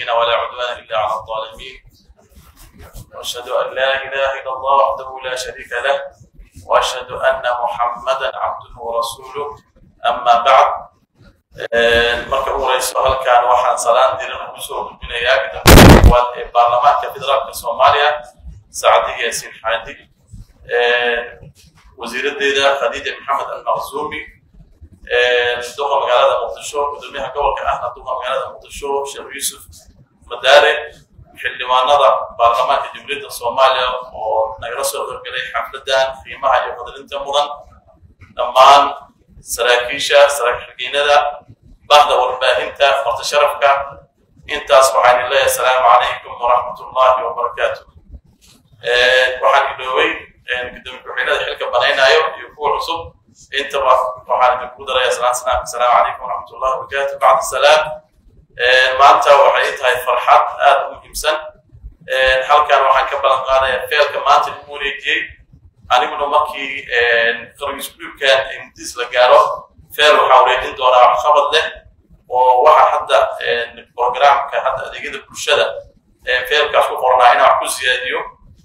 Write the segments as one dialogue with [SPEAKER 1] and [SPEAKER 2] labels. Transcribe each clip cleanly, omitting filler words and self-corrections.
[SPEAKER 1] المتقين ولا عدوان إلا على الظالمين، وأشهد أن لا إله إلا الله وحده لا شريك له، وأشهد أن محمدا عبده ورسوله. أما بعد، marka ugu horeyso halkan waxaan salaan diiran ugu soo gudbinayaa gudoomiyaha baarlamaanka federaalka Soomaaliya Saacid Yaasiin Xaadi, wasiiradeeda Khadiija Maxamed Al-Maqsuumi, duqa magaalada Muqdisho, gudoomiyaha gobolka ahna duqa magaalada Muqdisho Sheekh Yuusuf Madaare, xildhibaanada baarlamaanka Jamhuuriyadda Soomaaliya oo nagala soo horgalay xafladan qiimaha iyo qadarinta mudan, dhammaan saraakiisha saraakiinada bahda warbaahinta farta sharafka, intaas waxaan leeyahay assalaamu calaykum waraxmatullaahi wabarakaatuh. waxaan iloobay gudoomiyaha xilka banaynayo iyo kuwa cusub intaba waxaan idinku darayaa assalaamu calaykum waraxmatullaahi wabarakaatuh. bacda salaam, maanta waxay tahay farxad aad u muhiimsan. halkan waxaan ka ballan qaadayaa feelka maanta lagu wareejiyey aniguna markii qarbiiskuulkan intiis la gaaro feel waxaa wareejin doonaa waxqabad leh oo waxa hadda programka hadda adeegyada bulshada feelkaas ku qoranaa inaan wax ku siyaadiyo,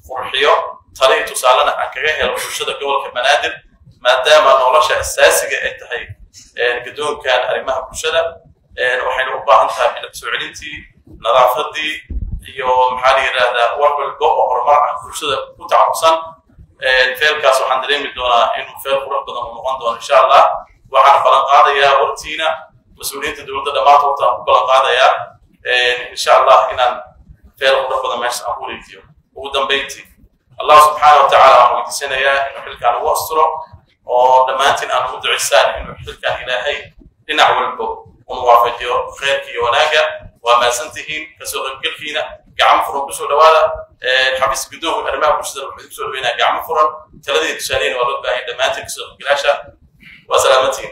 [SPEAKER 1] qurxiyo, talo iyo tusaalena aan kaga helo bulshada gobolka Banaadir, maadaama nolosha asaasiga ay tahay gadoonkan arrimaha bulshada. waxayna u baahan tahay xilib soo celintii, nadaafadii iyo maxaa la yiraahdaa wax walba oo horumar ah bulshada ku tacabsan. feelkaas waxaan dareemi doonaa inuu feel qurux badan u noqon doono insha Allah. waxaan ballan qaadayaa waqtiina mas'uuliyiinta dowladda dhammaantood waxaan ku ballan qaadayaa insha Allah inaan feel qurux badan meesha aan ku wareejiyo. ugu dambeyntii Allah subxaanahu wa tacaala waxaan weydiisanayaa inuu xilkaan ugu asturo oo dhammaantiin aan ugu ducaysaan inuu xilkaan ilaahay dhinac walba unu waafajiyo khayrka iyo wanaagga. waa mahadsantihiin kasoo qaybgalkiina, gacmo furan kusoo dhawaada. xafiis gudoonka arrimaha bulshada wuxuu kusoo dhaweynaa gacmo furan, taladii tusaaleyna waa loo baahan dhammaantiin kasoo qaybgalaasha. waa salaamantiin.